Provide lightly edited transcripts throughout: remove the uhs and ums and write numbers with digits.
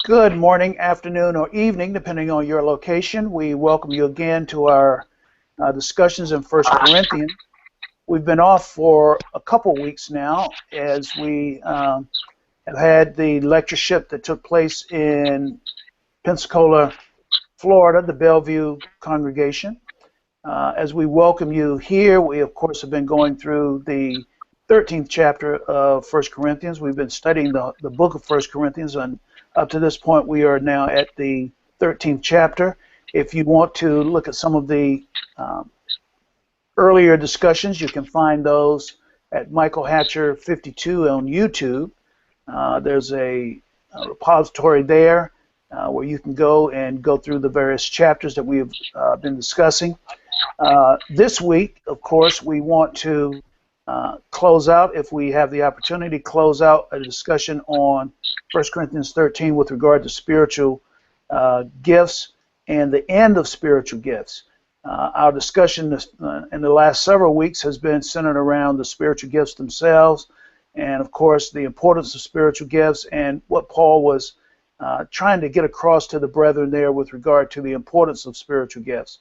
Good morning, afternoon, or evening, depending on your location. We welcome you again to our discussions in First Corinthians. We've been off for a couple weeks now as we have had the lectureship that took place in Pensacola, Florida, the Bellevue congregation. As we welcome you here, we of course have been going through the 13th chapter of First Corinthians. We've been studying the book of First Corinthians, and up to this point we are now at the 13th chapter. If you want to look at some of the earlier discussions, you can find those at Michael Hatcher 52 on YouTube. There's a repository there where you can go and go through the various chapters that we've been discussing. This week, of course, we want to close out, if we have the opportunity, close out a discussion on 1 Corinthians 13 with regard to spiritual gifts and the end of spiritual gifts. Our discussion in the last several weeks has been centered around the spiritual gifts themselves and, of course, the importance of spiritual gifts and what Paul was trying to get across to the brethren there with regard to the importance of spiritual gifts.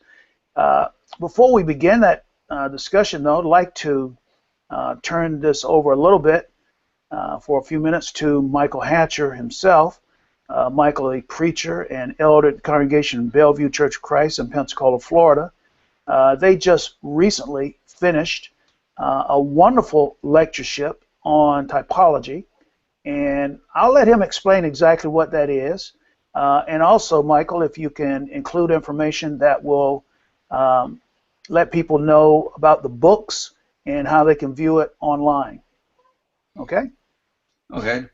Before we begin that discussion, though, I'd like to turn this over a little bit for a few minutes to Michael Hatcher himself. Michael, a preacher and elder at the congregation in Bellevue Church of Christ in Pensacola, Florida. They just recently finished a wonderful lectureship on typology, and I'll let him explain exactly what that is. And also, Michael, if you can include information that will let people know about the books and how they can view it online. Okay? Okay.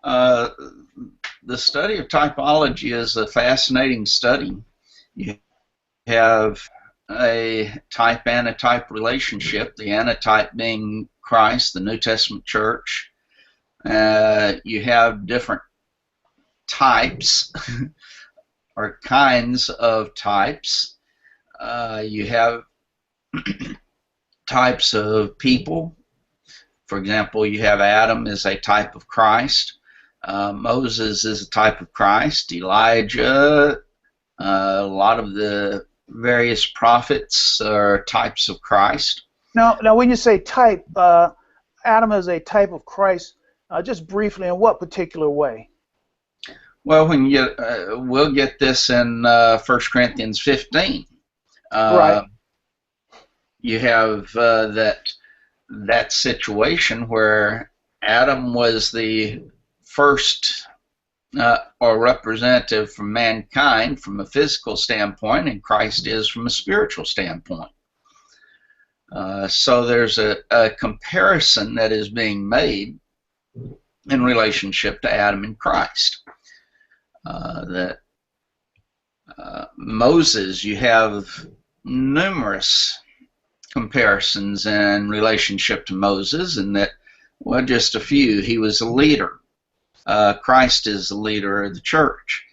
The study of typology is a fascinating study. You have a type antitype relationship, the antitype being Christ, the New Testament church. You have different types or kinds of types. You have types of people. For example, you have Adam as a type of Christ. Moses is a type of Christ. Elijah, a lot of the various prophets are types of Christ. Now when you say type, Adam is a type of Christ, just briefly, in what particular way? Well, when you we'll get this in 1 Corinthians 15. Right. You have that situation where Adam was the first or representative from mankind from a physical standpoint, and Christ is from a spiritual standpoint. So there's a comparison that is being made in relationship to Adam and Christ. Moses, you have numerous comparisons in relationship to Moses, and that, well, just a few. He was a leader. Christ is the leader of the church.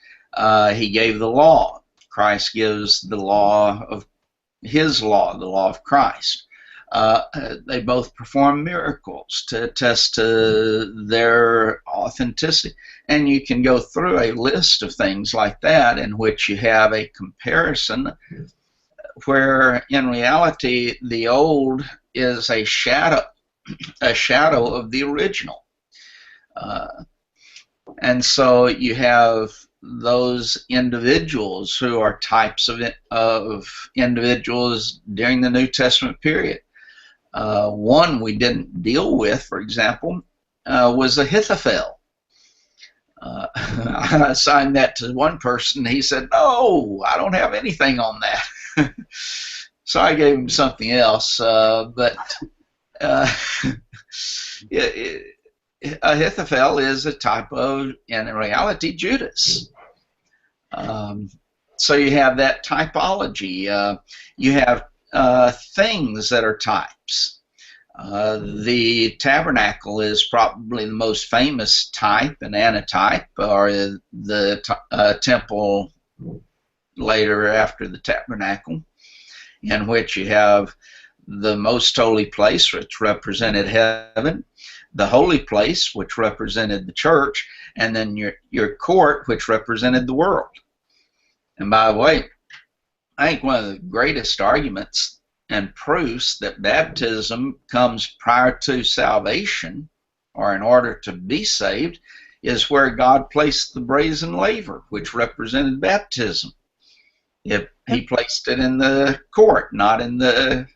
He gave the law. Christ gives the law of his law, the law of Christ. They both perform miracles to attest to their authenticity. And you can go through a list of things like that in which you have a comparison where in reality the old is a shadow of the original. And so you have those individuals who are types of individuals during the New Testament period. One we didn't deal with, for example, was Ahithophel. I assigned that to one person. He said, "No, I don't have anything on that." So I gave him something else. But Ahithophel is a type of, in reality, Judas. So you have that typology. You have things that are types. The tabernacle is probably the most famous type and antitype, or the temple later after the tabernacle, in which you have the most holy place, which represented heaven. the holy place, which represented the church, and then your court, which represented the world. And by the way, I think one of the greatest arguments and proofs that baptism comes prior to salvation, or in order to be saved, is where God placed the brazen laver, which represented baptism. If he placed it in the court, not in the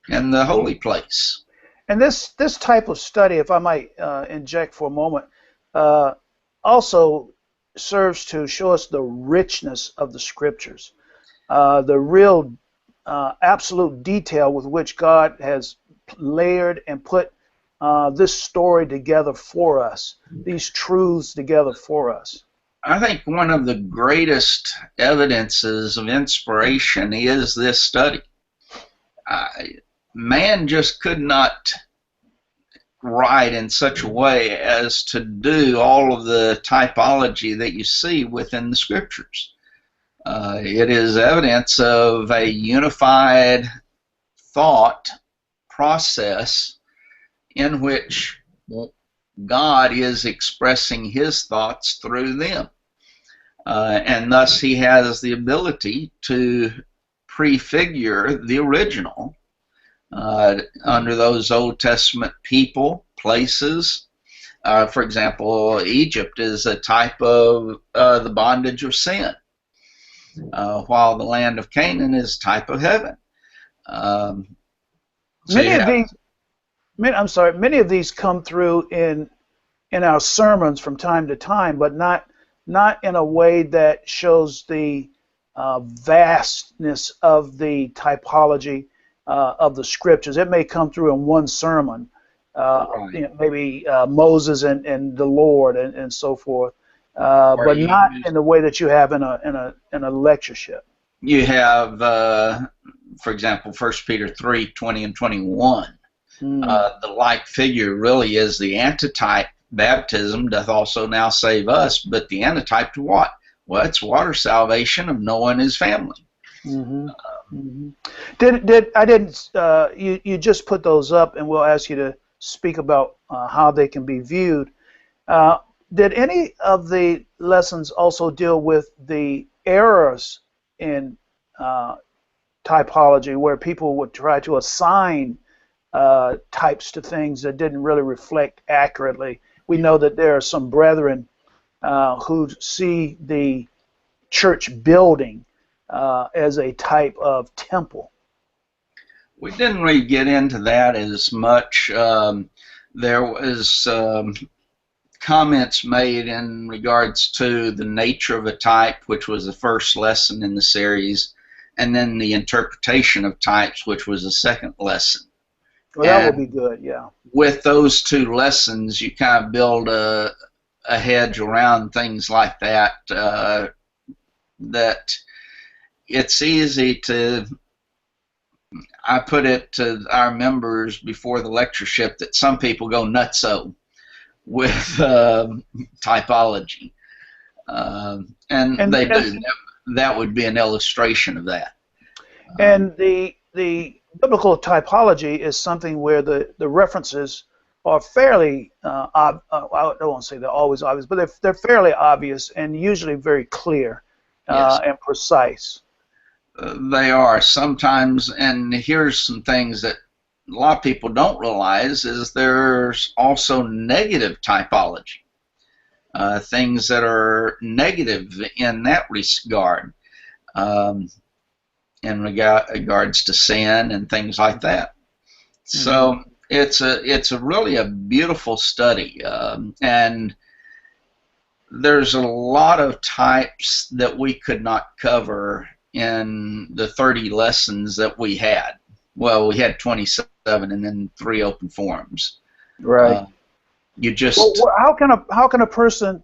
holy place. And this type of study, if I might inject for a moment, also serves to show us the richness of the Scriptures, the real absolute detail with which God has layered and put this story together for us, these truths together for us. I think one of the greatest evidences of inspiration is this study. Man just could not write in such a way as to do all of the typology that you see within the Scriptures. It is evidence of a unified thought process in which God is expressing his thoughts through them. And thus he has the ability to prefigure the original under those Old Testament people, places. For example, Egypt is a type of the bondage of sin, while the land of Canaan is a type of heaven. Many of these come through in our sermons from time to time, but not in a way that shows the vastness of the typology of the Scriptures. It may come through in one sermon, right. Maybe Moses and the Lord and so forth, but not in the way that you have in a lectureship. You have, for example, 1 Peter 3:20 and 21. The like figure really is the antitype. Baptism doth also now save us, but the antitype to what? Well, it's water salvation of Noah and his family. You just put those up, and we'll ask you to speak about how they can be viewed. Did any of the lessons also deal with the errors in typology, where people would try to assign types to things that didn't really reflect accurately? We know that there are some brethren who see the church building as a type of temple. We didn't really get into that as much. There was comments made in regards to the nature of a type, which was the first lesson in the series, and then the interpretation of types, which was the second lesson. Well, that would be good, yeah. With those two lessons, you kind of build a hedge around things like that, that it's easy to, I put it to our members before the lectureship, that some people go nutso with typology. And they do. That would be an illustration of that. And the biblical typology is something where the references are fairly, I don't want to say they're always obvious, but they're fairly obvious and usually very clear and precise. They are sometimes, and here's some things that a lot of people don't realize, is there's also negative typology. Things that are negative in that regard, in regards to sin and things like that. So it's really a beautiful study, and there's a lot of types that we could not cover in the 30 lessons that we had. Well, we had 27 and then 3 open forums. Right. You just. Well, how can a person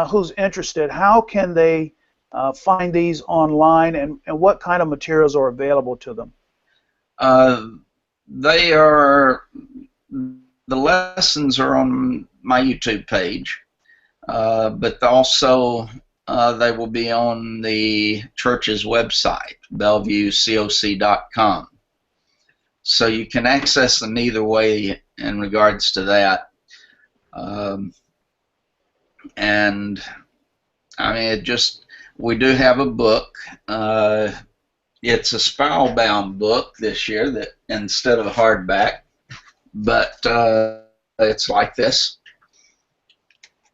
who's interested, how can they find these online, and what kind of materials are available to them? The lessons are on my YouTube page, but also they will be on the church's website, BellevueCoc.com. So you can access them either way in regards to that. Um, and I mean, we do have a book. It's a spiral-bound book this year that instead of a hardback, but it's like this,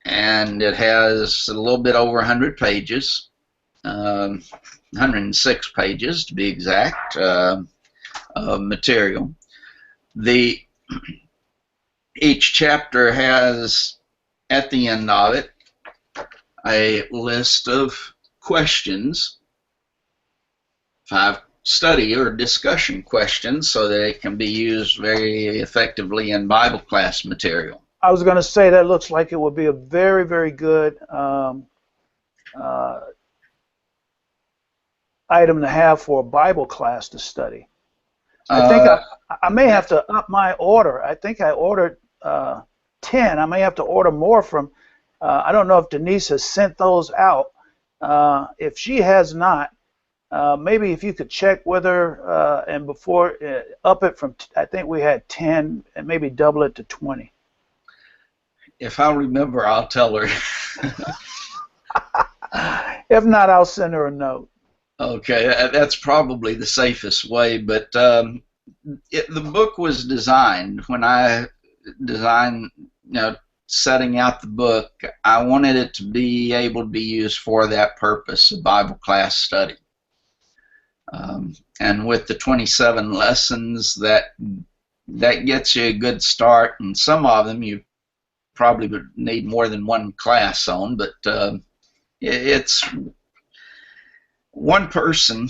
and it has a little bit over 100 pages, 106 pages to be exact, of material. Each chapter has, at the end of it, a list of questions, 5 study or discussion questions, so that it can be used very effectively in Bible class material. I was going to say that looks like it would be a very, very good item to have for a Bible class to study. I think I may have to up my order. I think I ordered 10. I may have to order more from, I don't know if Denise has sent those out. If she has not, maybe if you could check with her and before up it from, I think we had 10 and maybe double it to 20. If I remember, I'll tell her. If not, I'll send her a note. Okay, that's probably the safest way, but the book was designed, when I designed, setting out the book, I wanted it to be able to be used for that purpose, a Bible class study. And with the 27 lessons, that gets you a good start, and some of them you probably would need more than one class on, but it's one person,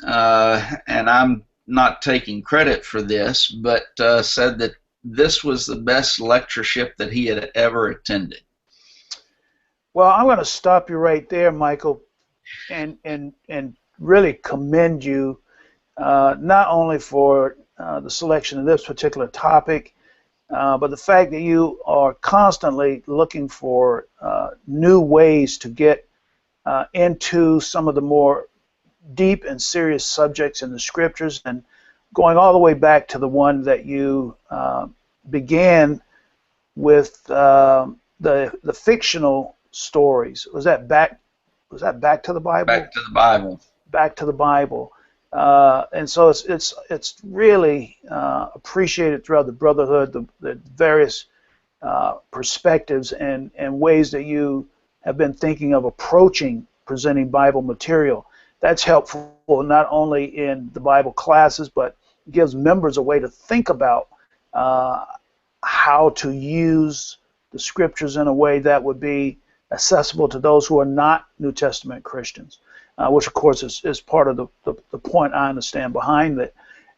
and I'm not taking credit for this, but said that this was the best lectureship that he had ever attended. Well, I'm going to stop you right there, Michael, and really commend you not only for the selection of this particular topic, but the fact that you are constantly looking for new ways to get into some of the more deep and serious subjects in the scriptures, and going all the way back to the one that you began with, the fictional stories. Was that back to the Bible? Back to the Bible. Back to the Bible. And so it's really appreciated throughout the Brotherhood, the various perspectives and ways that you have been thinking of approaching presenting Bible material. That's helpful not only in the Bible classes, but gives members a way to think about how to use the scriptures in a way that would be accessible to those who are not New Testament Christians, which of course is part of the point I understand behind it.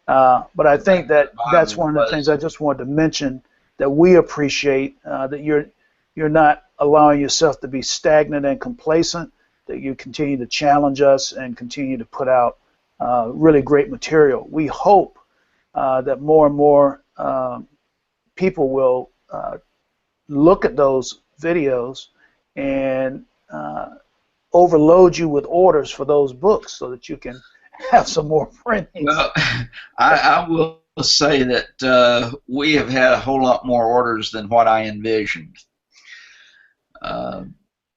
But I think that's one of the things I just wanted to mention, that we appreciate, that you're not allowing yourself to be stagnant and complacent, that you continue to challenge us and continue to put out really great material. We hope that more and more people will look at those videos and overload you with orders for those books so that you can have some more printings. Well, I will say that we have had a whole lot more orders than what I envisioned.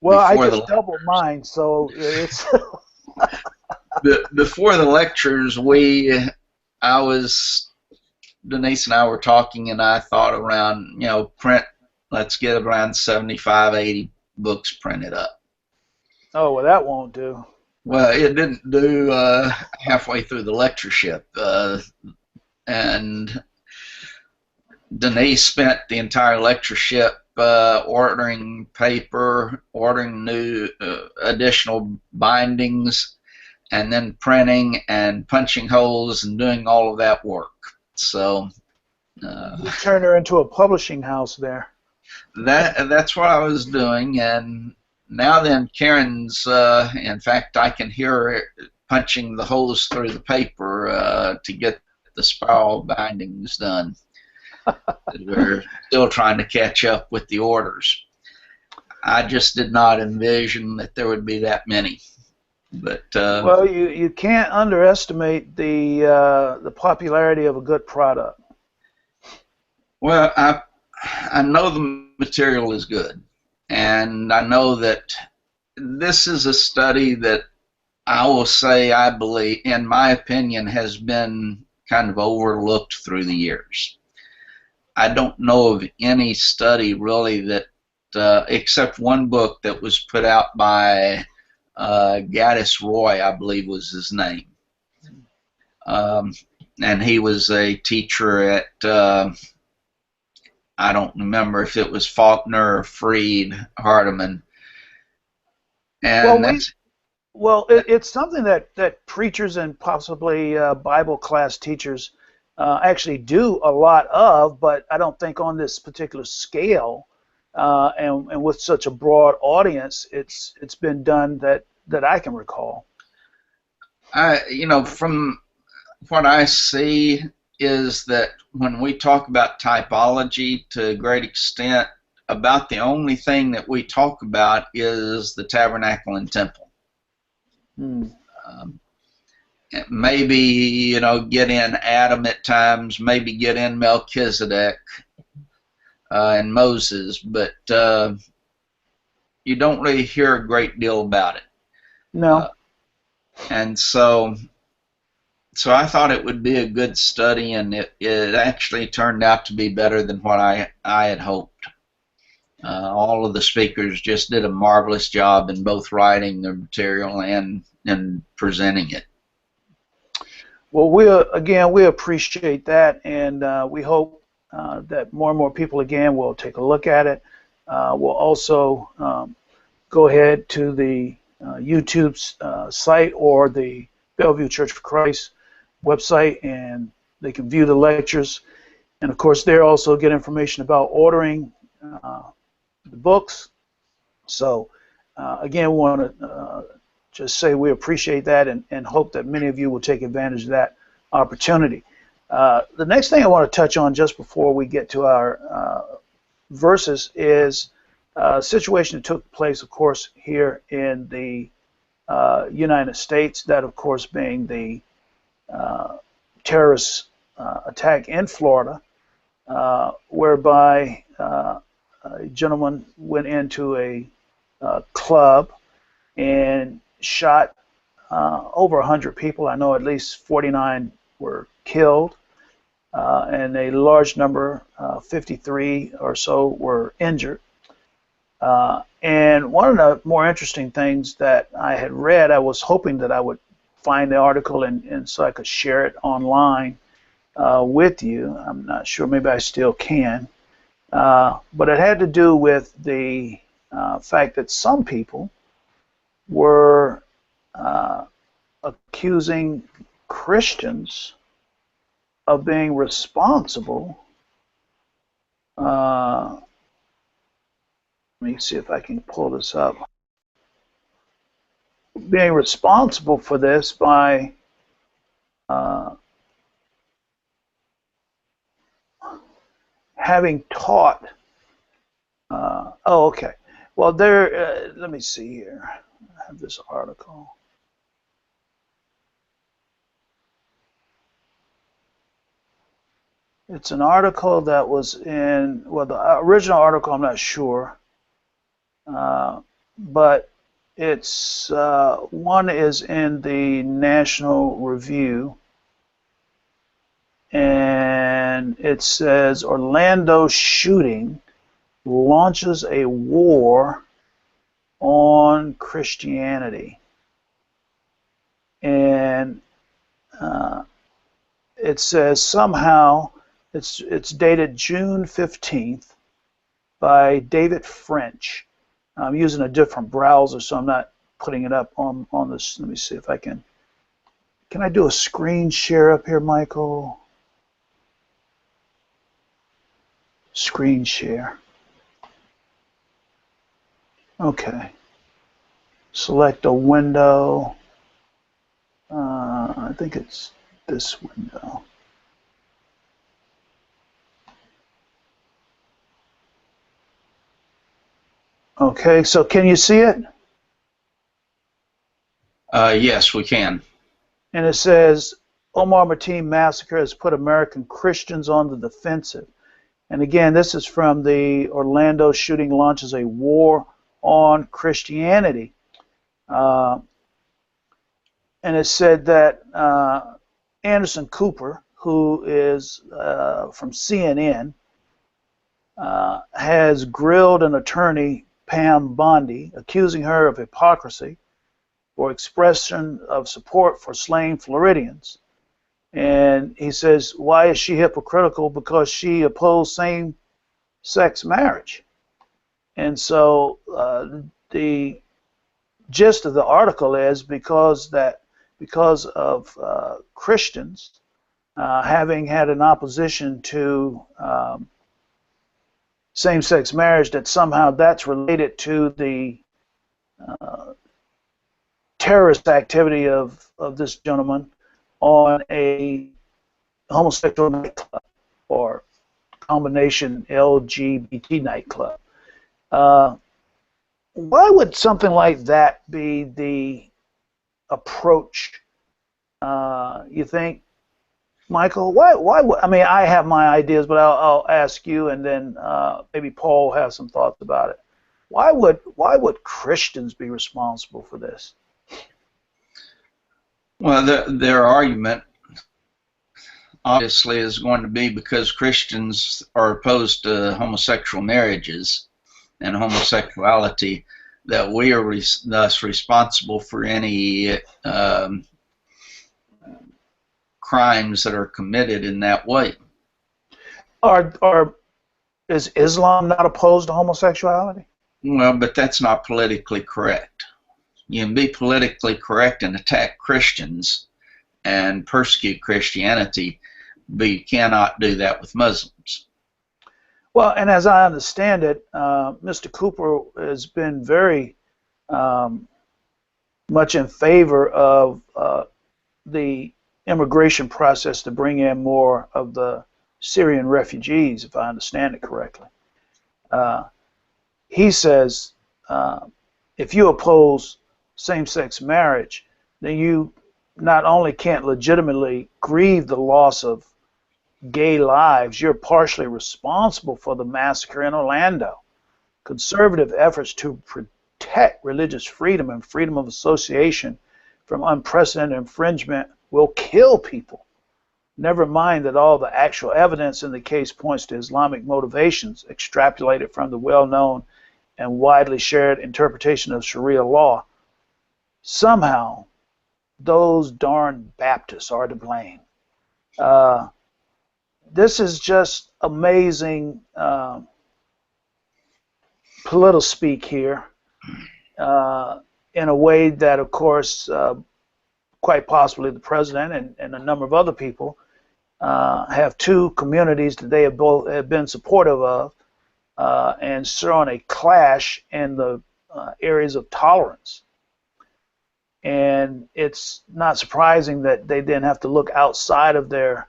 Well, I just doubled mine, so it's before the lectures, Denise and I were talking, and I thought around, let's get around 75, 80 books printed up. Oh, well, that won't do. Well, it didn't do halfway through the lectureship, and Denise spent the entire lectureship ordering paper, ordering new additional bindings, and then printing and punching holes and doing all of that work. So you turned her into a publishing house there. That's what I was doing, and now then Karen's, in fact, I can hear her punching the holes through the paper to get the spiral bindings done. We're still trying to catch up with the orders. I just did not envision that there would be that many. But well, you can't underestimate the popularity of a good product. Well, I know the material is good. And I know that this is a study that I will say, I believe, in my opinion, has been kind of overlooked through the years. I don't know of any study really that, except one book that was put out by Gaddis Roy, I believe was his name. And he was a teacher at, I don't remember if it was Faulkner or Freed Hardeman. And it's something that preachers and possibly Bible class teachers actually do a lot of, but I don't think on this particular scale and with such a broad audience, it's been done that I can recall. From what I see is that when we talk about typology, to a great extent, about the only thing that we talk about is the tabernacle and temple. Maybe, get in Adam at times, maybe get in Melchizedek and Moses, but you don't really hear a great deal about it. No. And so I thought it would be a good study, and it actually turned out to be better than what I had hoped. All of the speakers just did a marvelous job in both writing their material and presenting it. Well, we appreciate that, and we hope that more and more people again will take a look at it. We'll also go ahead to the YouTube site or the Bellevue Church of Christ website, and they can view the lectures. And of course, there also get information about ordering the books. So again, we want to just say we appreciate that and hope that many of you will take advantage of that opportunity. The next thing I want to touch on just before we get to our verses is a situation that took place, of course, here in the United States, that, of course, being the terrorist attack in Florida, whereby a gentleman went into a club and shot over 100 people. I know at least 49 were killed, and a large number, 53 or so, were injured. And one of the more interesting things that I had read, I was hoping that I would find the article and so I could share it online with you. I'm not sure, maybe I still can. But it had to do with the fact that some people were accusing Christians of being responsible. Let me see if I can pull this up. Being responsible for this by having taught. Okay. Well, there. Let me see here. I have this article. It's an article that was in, well, the original article I'm not sure, but it's one is in the National Review, and it says Orlando shooting launches a war on Christianity, and it says somehow it's dated June 15th by David French. I'm using a different browser, so I'm not putting it up on this. Let me see if I can. Can I do a screen share up here, Michael? Screen share. Okay. Select a window. I think it's this window. Okay, so can you see it? Yes, we can. And it says, Omar Mateen massacre has put American Christians on the defensive. And again, this is from the Orlando shooting launches a war on Christianity. And it said that Anderson Cooper, who is from CNN, has grilled an attorney, Pam Bondi, accusing her of hypocrisy for expression of support for slain Floridians. And he says, why is she hypocritical? Because she opposed same-sex marriage. And so the gist of the article is because of Christians having had an opposition to same-sex marriage, that somehow that's related to the terrorist activity of this gentleman on a homosexual nightclub or combination LGBT nightclub. Why would something like that be the approach, you think, Michael? Why would, I mean, I have my ideas, but I'll ask you, and then maybe Paul has some thoughts about it. Why would Christians be responsible for this? Well, their argument obviously is going to be because Christians are opposed to homosexual marriages and homosexuality, that we are thus responsible for any crimes that are committed in that way. Is Islam not opposed to homosexuality? Well, but that's not politically correct. You can be politically correct and attack Christians and persecute Christianity, but you cannot do that with Muslims. Well, and as I understand it, Mr. Cooper has been very much in favor of the immigration process to bring in more of the Syrian refugees, if I understand it correctly. He says if you oppose same-sex marriage, then you not only can't legitimately grieve the loss of gay lives, you're partially responsible for the massacre in Orlando. Conservative efforts to protect religious freedom and freedom of association from unprecedented infringement will kill people. Never mind that all the actual evidence in the case points to Islamic motivations extrapolated from the well-known and widely shared interpretation of Sharia law. Somehow, those darn Baptists are to blame. This is just amazing political speak here in a way that, of course, quite possibly the president and a number of other people have two communities that they have been supportive of and shown a clash in the areas of tolerance. And it's not surprising that they then have to look outside of their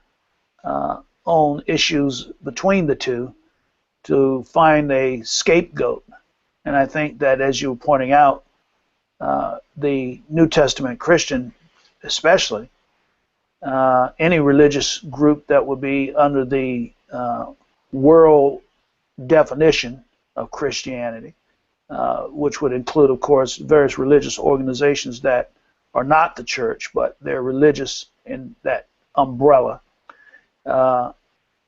own issues between the two to find a scapegoat. And I think that, as you were pointing out, the New Testament Christian especially, any religious group that would be under the world definition of Christianity, which would include, of course, various religious organizations that are not the church, but they're religious in that umbrella,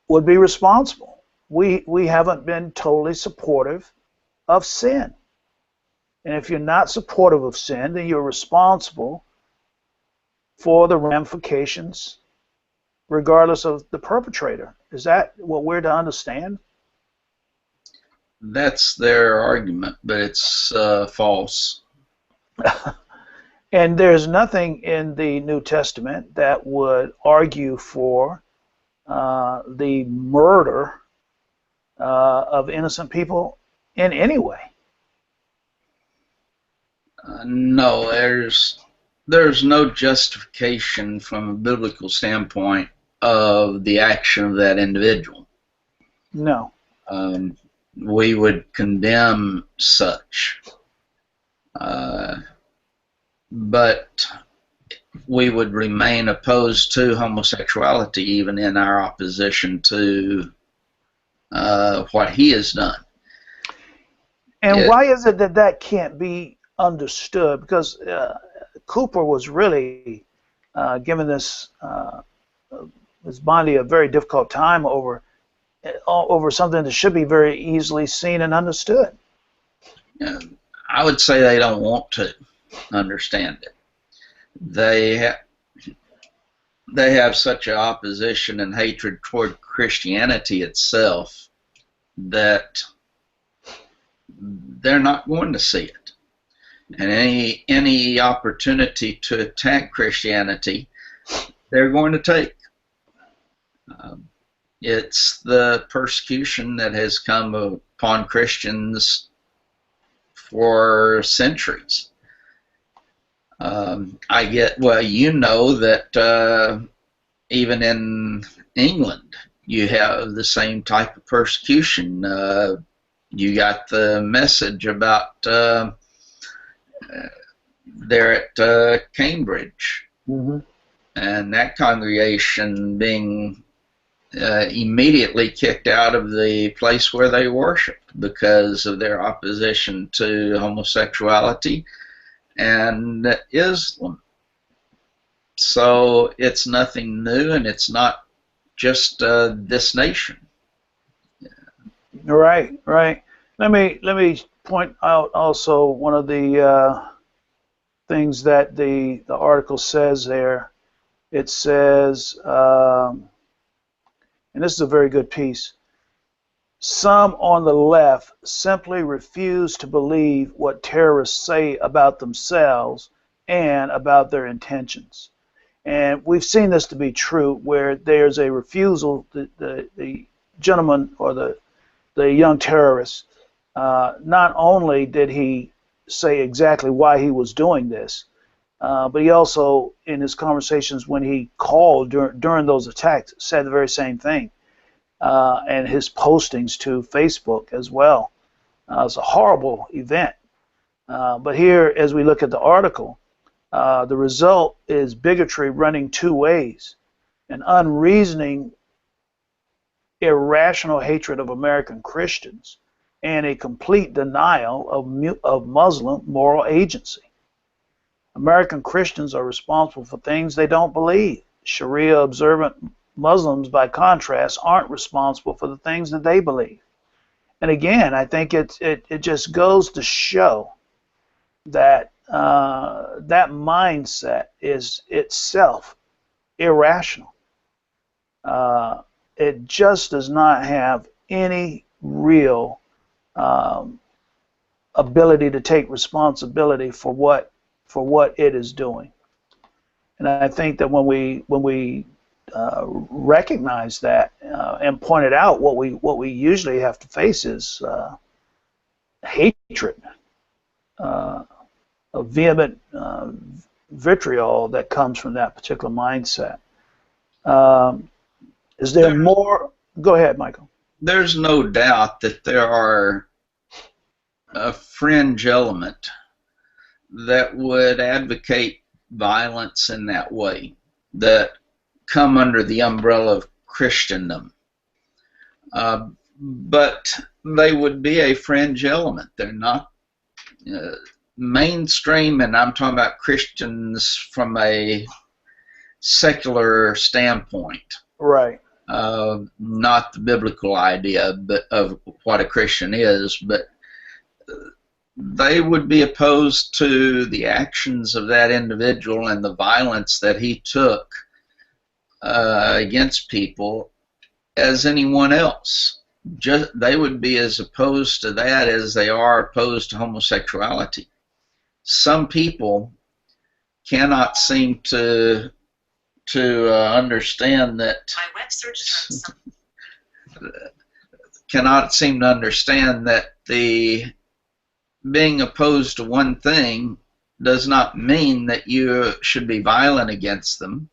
would be responsible. We haven't been totally supportive of sin. And if you're not supportive of sin, then you're responsible for the ramifications regardless of the perpetrator. Is that what we're to understand? That's their argument, but it's false. And there's nothing in the New Testament that would argue for the murder of innocent people in any way. No, there's no justification from a biblical standpoint of the action of that individual. No. We would condemn such, but we would remain opposed to homosexuality even in our opposition to what he has done. And why is it that that can't be understood? Because Cooper was really giving this Bondi a very difficult time over something that should be very easily seen and understood. I would say they don't want to understand it. They have such an opposition and hatred toward Christianity itself that they're not going to see it. And any opportunity to attack Christianity, they're going to take. It's the persecution that has come upon Christians for centuries. Well, you know that even in England, you have the same type of persecution. You got the message about there at Cambridge, and that congregation being immediately kicked out of the place where they worshipped because of their opposition to homosexuality and Islam. So it's nothing new, and it's not just this nation. Right. Let me point out also one of the things that the article says there. It says, and this is a very good piece, some on the left simply refuse to believe what terrorists say about themselves and about their intentions. And we've seen this to be true, where there's a refusal, the gentleman or the young terrorist, not only did he say exactly why he was doing this, but he also, in his conversations when he called during those attacks, said the very same thing. And his postings to Facebook as well. It's a horrible event. But here, as we look at the article, the result is bigotry running two ways: an unreasoning, irrational hatred of American Christians, and a complete denial of Muslim moral agency. American Christians are responsible for things they don't believe. Sharia observant Muslims, by contrast, aren't responsible for the things that they believe. And again, I think it just goes to show that that mindset is itself irrational. It just does not have any real ability to take responsibility for what it is doing. And I think that when we recognize that and point it out, what we usually have to face is hatred, a vehement vitriol that comes from that particular mindset. Is there more? Go ahead, Michael. There's no doubt that there are a fringe element that would advocate violence in that way, that come under the umbrella of Christendom. But they would be a fringe element. They're not mainstream, and I'm talking about Christians from a secular standpoint. Right. Not the biblical idea of what a Christian is, but they would be opposed to the actions of that individual and the violence that he took against people as anyone else. They would be as opposed to that as they are opposed to homosexuality. Some people cannot seem to understand that. My web search terms. Cannot seem to understand that the being opposed to one thing does not mean that you should be violent against them,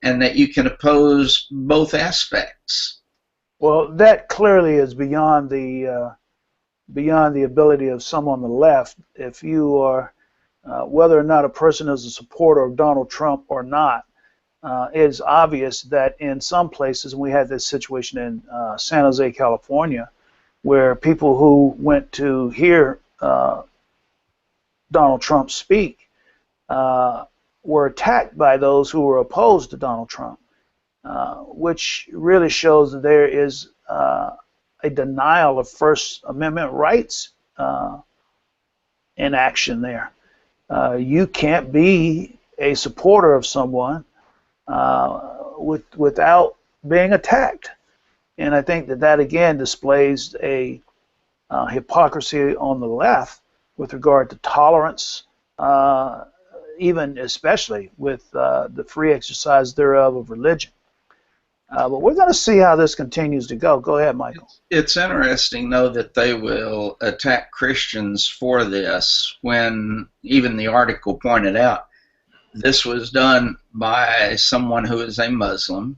and that you can oppose both aspects. Well, that clearly is beyond the ability of some on the left. If you are, whether or not a person is a supporter of Donald Trump or not, it is obvious that in some places, and we had this situation in San Jose, California, where people who went to hear Donald Trump speak were attacked by those who were opposed to Donald Trump, which really shows that there is a denial of First Amendment rights in action there. You can't be a supporter of someone without being attacked. And I think that that again displays a hypocrisy on the left with regard to tolerance, even especially with the free exercise thereof of religion. But we're going to see how this continues to go. Go ahead, Michael. It's interesting, though, that they will attack Christians for this when even the article pointed out this was done by someone who is a Muslim.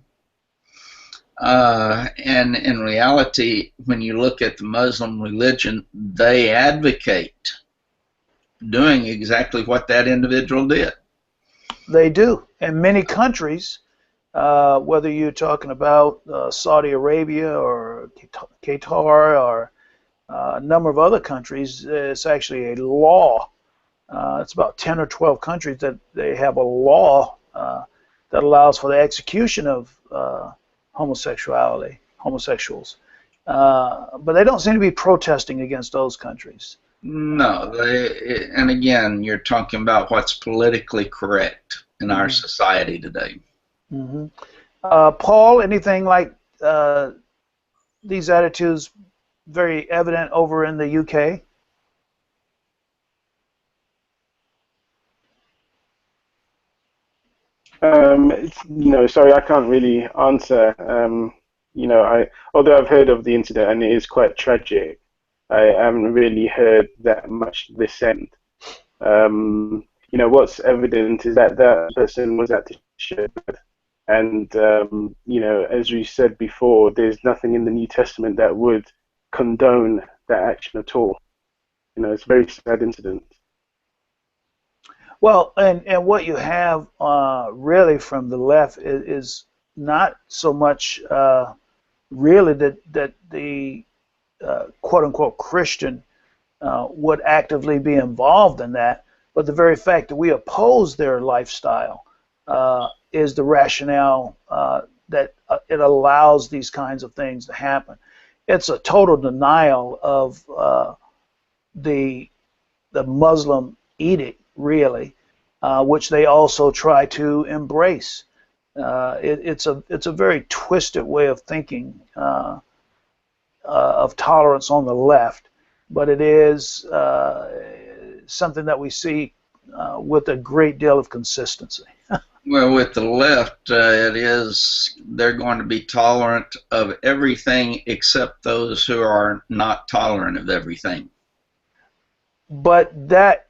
And in reality, when you look at the Muslim religion, they advocate doing exactly what that individual did. They do. In many countries, whether you're talking about Saudi Arabia or Qatar or a number of other countries, it's actually a law. It's about 10 or 12 countries that they have a law that allows for the execution of homosexuals. But they don't seem to be protesting against those countries. No, and again, you're talking about what's politically correct in our society today. Mm-hmm. Paul, anything like these attitudes very evident over in the UK? Sorry, I can't really answer. Although I've heard of the incident and it is quite tragic, I haven't really heard that much this end. What's evident is that that person was at the shed. And, as we said before, there's nothing in the New Testament that would condone that action at all. It's a very sad incident. Well, and what you have really from the left is not so much really that the quote-unquote Christian would actively be involved in that, but the very fact that we oppose their lifestyle is the rationale that it allows these kinds of things to happen. It's a total denial of the Muslim edict, really, which they also try to embrace. It's a very twisted way of thinking of tolerance on the left, but it is something that we see with a great deal of consistency. Well, with the left, they're going to be tolerant of everything except those who are not tolerant of everything. But that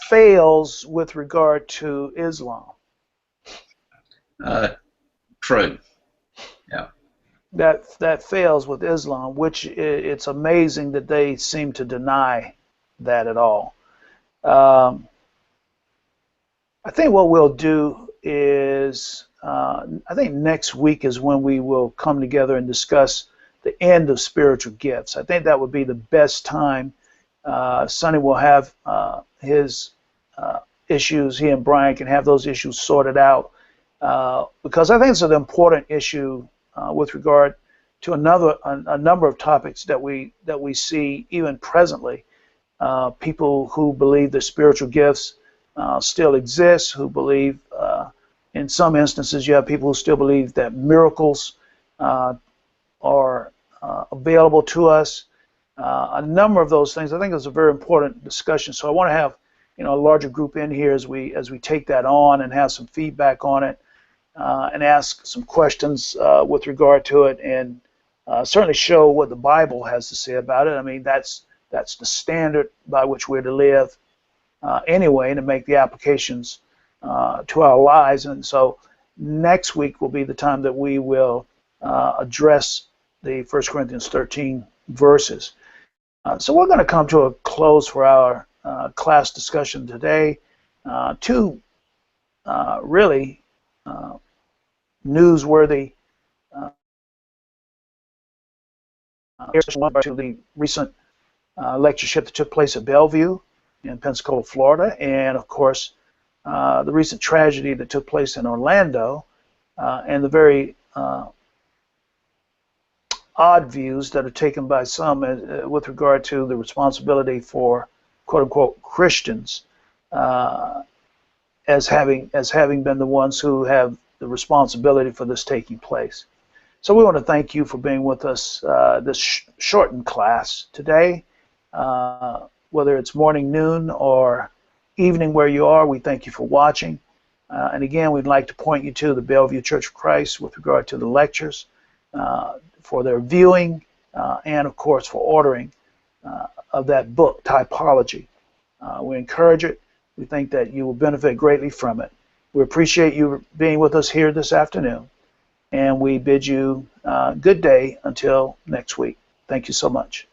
fails with regard to Islam. True. Yeah. That fails with Islam, which it's amazing that they seem to deny that at all. I think what we'll do is, I think next week is when we will come together and discuss the end of spiritual gifts. I think that would be the best time. Sonny will have his issues. He and Brian can have those issues sorted out because I think it's an important issue with regard to a number of topics that we see even presently. People who believe that spiritual gifts still exist, who believe, in some instances, you have people who still believe that miracles are available to us. A number of those things. I think it's a very important discussion. So I want to have a larger group in here as we take that on and have some feedback on it and ask some questions with regard to it and certainly show what the Bible has to say about it. I mean, that's the standard by which we're to live. Anyway, to make the applications to our lives. And so next week will be the time that we will address the 1 Corinthians 13 verses. So we're going to come to a close for our class discussion today. Two really newsworthy to the recent lectureship that took place at Bellevue in Pensacola, Florida, and of course the recent tragedy that took place in Orlando, and the very odd views that are taken by some with regard to the responsibility for quote-unquote Christians as having been the ones who have the responsibility for this taking place. So we want to thank you for being with us this shortened class today. Whether it's morning, noon, or evening where you are, we thank you for watching. And again, we'd like to point you to the Bellevue Church of Christ with regard to the lectures, for their viewing, and of course for ordering of that book, Typology. We encourage it. We think that you will benefit greatly from it. We appreciate you being with us here this afternoon, and we bid you good day until next week. Thank you so much.